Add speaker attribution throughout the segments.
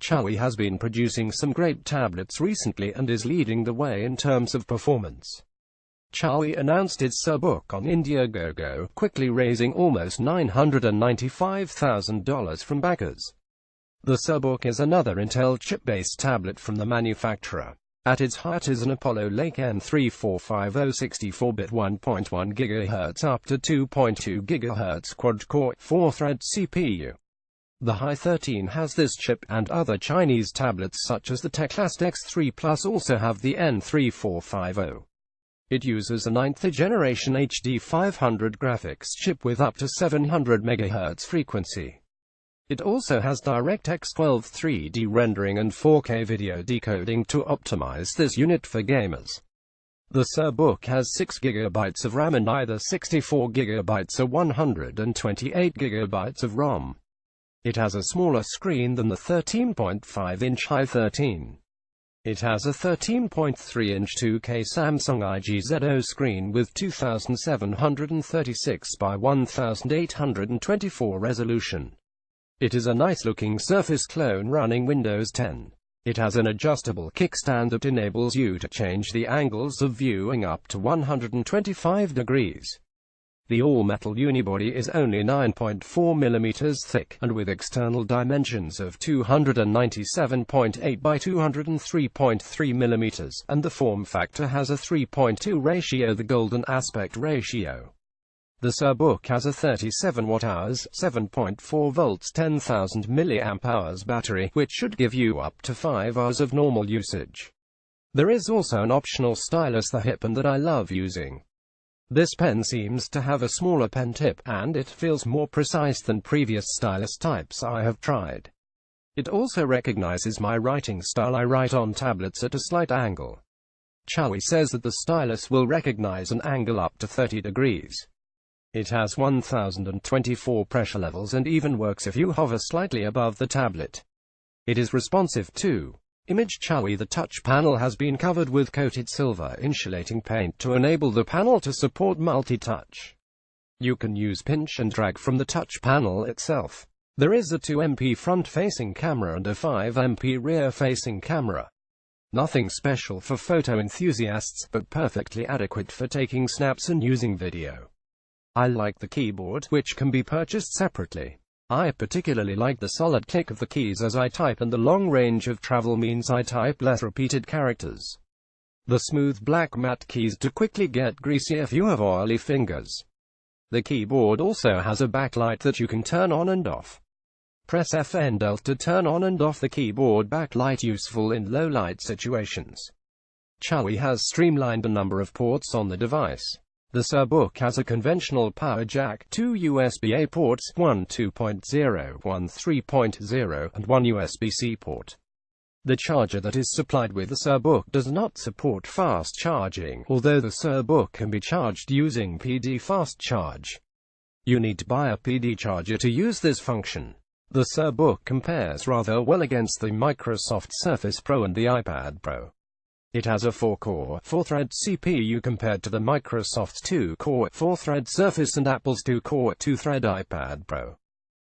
Speaker 1: Chuwi has been producing some great tablets recently and is leading the way in terms of performance. Chuwi announced its surbook on Indiegogo, quickly raising almost $995,000 from backers. The surbook is another Intel chip-based tablet from the manufacturer. At its height is an Apollo Lake N3450 64-bit 1.1 GHz up to 2.2 GHz quad-core, 4-thread CPU. The Hi13 has this chip, and other Chinese tablets such as the Teclast X3 Plus also have the N3450. It uses a 9th generation HD 500 graphics chip with up to 700 MHz frequency. It also has DirectX 12 3D rendering and 4K video decoding to optimize this unit for gamers. The surbook has 6 GB of RAM and either 64 GB or 128 GB of ROM. It has a smaller screen than the 13.5-inch Hi13. It has a 13.3-inch 2K Samsung IGZO screen with 2736 by 1824 resolution. It is a nice-looking Surface clone running Windows 10. It has an adjustable kickstand that enables you to change the angles of viewing up to 125 degrees. The all-metal unibody is only 9.4 mm thick, and with external dimensions of 297.8 by 203.3 mm, and the form factor has a 3.2 ratio, the golden aspect ratio. The surbook has a 37 Wh/h, 7.4 volts 10,000 mAh battery, which should give you up to 5 hours of normal usage. There is also an optional stylus, the hip pen, that I love using. This pen seems to have a smaller pen tip, and it feels more precise than previous stylus types I have tried. It also recognizes my writing style. I write on tablets at a slight angle. Chuwi says that the stylus will recognize an angle up to 30 degrees. It has 1024 pressure levels and even works if you hover slightly above the tablet. It is responsive to image. Chuwi. The touch panel has been covered with coated silver insulating paint to enable the panel to support multi-touch. You can use pinch and drag from the touch panel itself. There is a 2MP front-facing camera and a 5MP rear-facing camera. Nothing special for photo enthusiasts, but perfectly adequate for taking snaps and using video. I like the keyboard, which can be purchased separately. I particularly like the solid click of the keys as I type, and the long range of travel means I type less repeated characters. The smooth black matte keys to quickly get greasy if you have oily fingers. The keyboard also has a backlight that you can turn on and off. Press FN Delta to turn on and off the keyboard backlight, useful in low light situations. Chuwi has streamlined the number of ports on the device. The surbook has a conventional power jack, 2 USB-A ports, one 2.0, one 3.0, and one USB-C port. The charger that is supplied with the surbook does not support fast charging, although the surbook can be charged using PD fast charge. You need to buy a PD charger to use this function. The surbook compares rather well against the Microsoft Surface Pro and the iPad Pro. It has a 4-core, 4-thread CPU compared to the Microsoft's 2-core, 4-thread Surface and Apple's 2-core, 2-thread iPad Pro.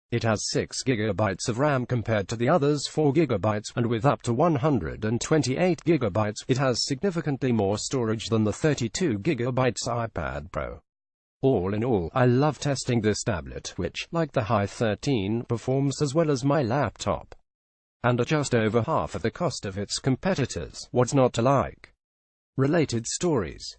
Speaker 1: It has 6 GB of RAM compared to the others' 4 GB, and with up to 128 GB, it has significantly more storage than the 32 GB iPad Pro. All in all, I love testing this tablet, which, like the Hi13, performs as well as my laptop. And at just over half of the cost of its competitors. What's not to like? Related stories.